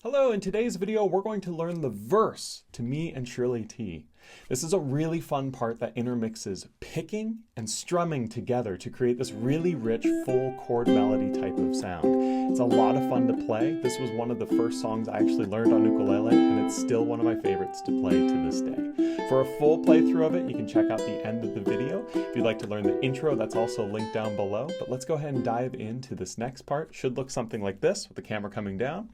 Hello, in today's video we're going to learn the verse to Me and Shirley T. This is a really fun part that intermixes picking and strumming together to create this really rich full chord melody type of sound. It's a lot of fun to play. This was one of the first songs I actually learned on ukulele, and it's still one of my favorites to play to this day. For a full playthrough of it, you can check out the end of the video. If you'd like to learn the intro, that's also linked down below. But let's go ahead and dive into this next part. Should look something like this with the camera coming down.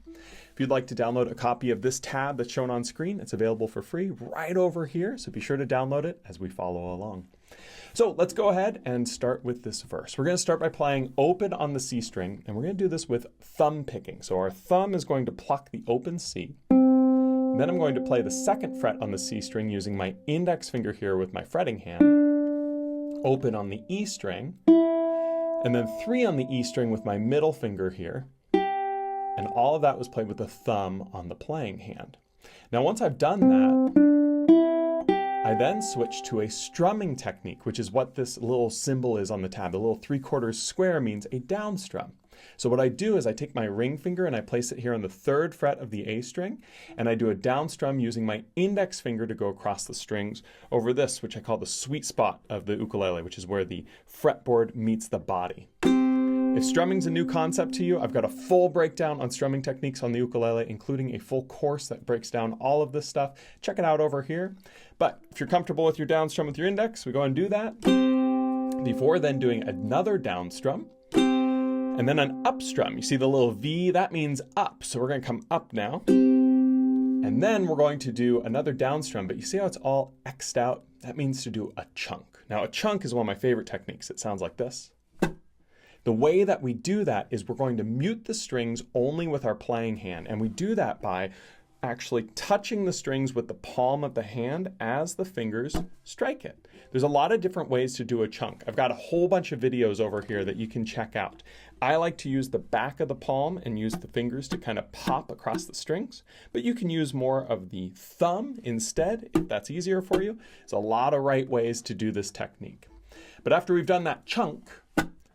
If you'd like to download a copy of this tab that's shown on screen, it's available for free right over here, so be sure to download it as we follow along. So let's go ahead and start with this verse. We're going to start by playing open on the C string, and we're going to do this with thumb picking. So our thumb is going to pluck the open C. And then I'm going to play the second fret on the C string using my index finger here with my fretting hand, open on the E string, and then 3 on the E string with my middle finger here. And all of that was played with the thumb on the playing hand. Now once I've done that, I then switch to a strumming technique, which is what this little symbol is on the tab. The little 3/4 square means a down strum. So what I do is I take my ring finger and I place it here on the 3rd fret of the A string, and I do a down strum using my index finger to go across the strings over this, which I call the sweet spot of the ukulele, which is where the fretboard meets the body. If strumming's a new concept to you, I've got a full breakdown on strumming techniques on the ukulele, including a full course that breaks down all of this stuff. Check it out over here. But if you're comfortable with your down strum with your index, we go and do that. Before then doing another down strum, and then an up strum. You see the little V, that means up. So we're going to come up now. And then we're going to do another down strum, but you see how it's all X'd out? That means to do a chunk. Now a chunk is one of my favorite techniques. It sounds like this. The way that we do that is we're going to mute the strings only with our playing hand, and we do that by actually touching the strings with the palm of the hand as the fingers strike it. There's a lot of different ways to do a chunk. I've got a whole bunch of videos over here that you can check out. I like to use the back of the palm and use the fingers to kind of pop across the strings, but you can use more of the thumb instead if that's easier for you. There's a lot of right ways to do this technique. But after we've done that chunk,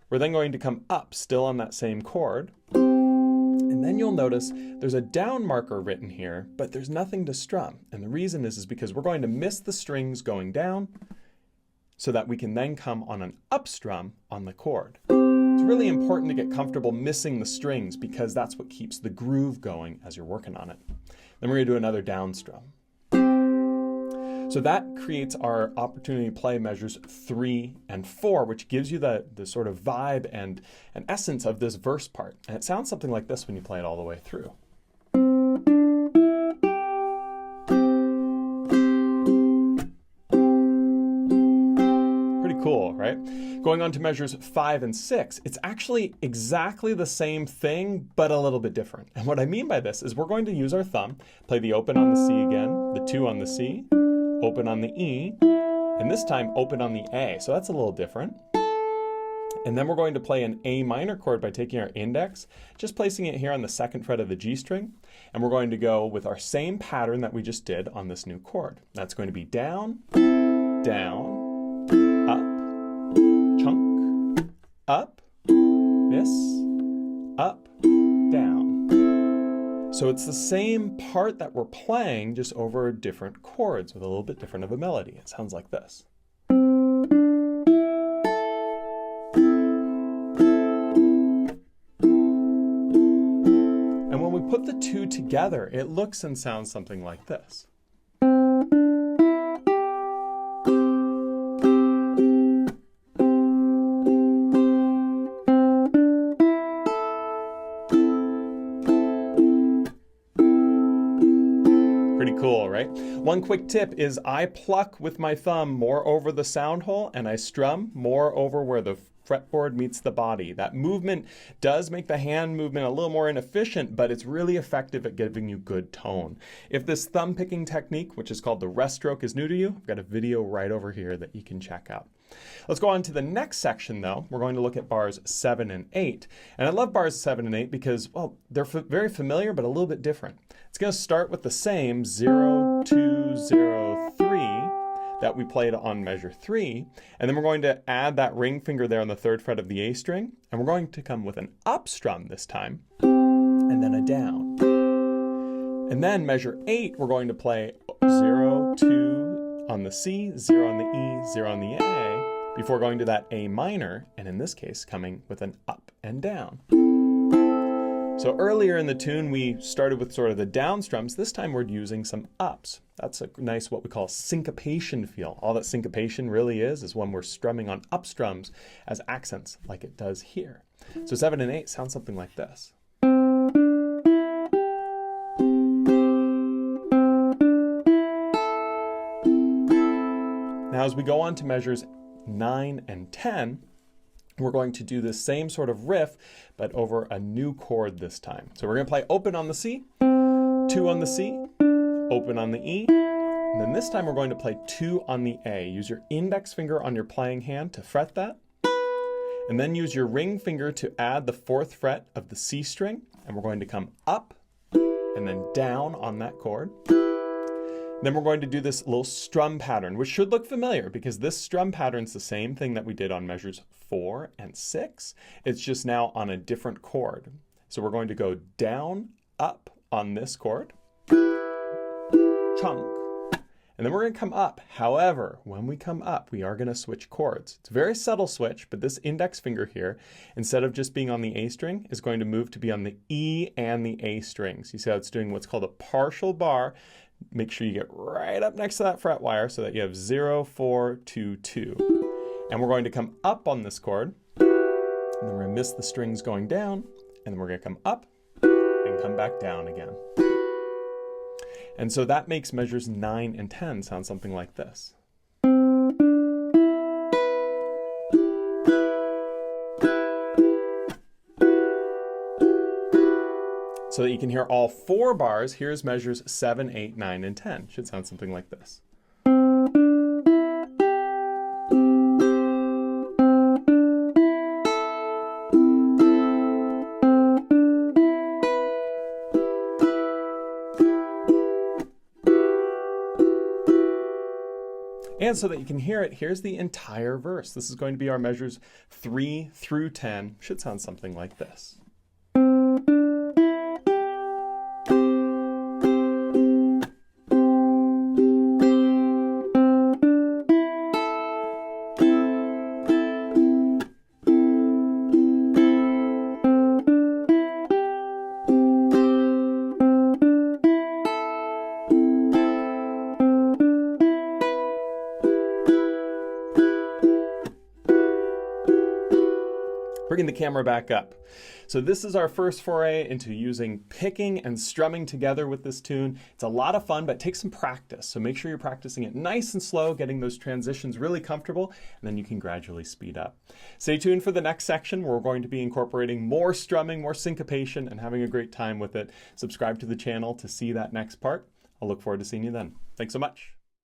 we're then going to come up, still on that same chord. And then you'll notice there's a down marker written here, but there's nothing to strum. And the reason is because we're going to miss the strings going down so that we can then come on an up strum on the chord. It's really important to get comfortable missing the strings because that's what keeps the groove going as you're working on it. Then we're going to do another down strum. So that creates our opportunity to play measures 3 and 4, which gives you the sort of vibe and an essence of this verse part. And it sounds something like this when you play it all the way through. Pretty cool, right? Going on to measures 5 and 6, it's actually exactly the same thing, but a little bit different. And what I mean by this is we're going to use our thumb, play the open on the C again, the 2 on the C, open on the E, and this time open on the A. So that's a little different. And then we're going to play an A minor chord by taking our index, just placing it here on the 2nd fret of the G string. And we're going to go with our same pattern that we just did on this new chord. That's going to be down, down, up, chunk, up, miss, up, down. So it's the same part that we're playing, just over different chords with a little bit different of a melody. It sounds like this. And when we put the two together, it looks and sounds something like this. Cool, right? One quick tip is I pluck with my thumb more over the sound hole and I strum more over where the fretboard meets the body. That movement does make the hand movement a little more inefficient, but it's really effective at giving you good tone. If this thumb picking technique, which is called the rest stroke, is new to you, I've got a video right over here that you can check out. Let's go on to the next section though. We're going to look at bars 7 and 8. And I love bars 7 and 8 because, well, they're very familiar, but a little bit different. It's going to start with the same 0, 2, 0, 3 that we played on measure 3. And then we're going to add that ring finger there on the 3rd fret of the A string. And we're going to come with an up strum this time, and then a down. And then measure 8, we're going to play 0, 2 on the C, 0 on the E, 0 on the A, before going to that A minor, and in this case, coming with an up and down. So earlier in the tune, we started with sort of the down strums. This time we're using some ups. That's a nice, what we call syncopation feel. All that syncopation really is when we're strumming on up strums as accents, like it does here. So 7 and 8 sound something like this. Now, as we go on to measures 9 and 10, we're going to do the same sort of riff, but over a new chord this time. So we're going to play open on the C, 2 on the C, open on the E, and then this time we're going to play 2 on the A. Use your index finger on your playing hand to fret that, and then use your ring finger to add the 4th fret of the C string, and we're going to come up and then down on that chord. Then we're going to do this little strum pattern, which should look familiar because this strum pattern is the same thing that we did on measures 4 and 6. It's just now on a different chord. So we're going to go down, up on this chord, chunk, and then we're going to come up. However, when we come up, we are going to switch chords. It's a very subtle switch, but this index finger here, instead of just being on the A string, is going to move to be on the E and the A strings. You see how it's doing what's called a partial bar. Make sure you get right up next to that fret wire so that you have 0, 4, 2, 2. And we're going to come up on this chord, and then we're going to miss the strings going down, and then we're going to come up and come back down again. And so that makes measures 9 and 10 sound something like this. So that you can hear all 4 bars, here's measures 7, 8, 9, and 10. Should sound something like this. And so that you can hear it, here's the entire verse. This is going to be our measures 3 through 10. Should sound something like this. Bringing the camera back up. So this is our first foray into using picking and strumming together with this tune. It's a lot of fun, but it takes some practice. So make sure you're practicing it nice and slow, getting those transitions really comfortable, and then you can gradually speed up. Stay tuned for the next section where we're going to be incorporating more strumming, more syncopation, and having a great time with it. Subscribe to the channel to see that next part. I'll look forward to seeing you then. Thanks so much.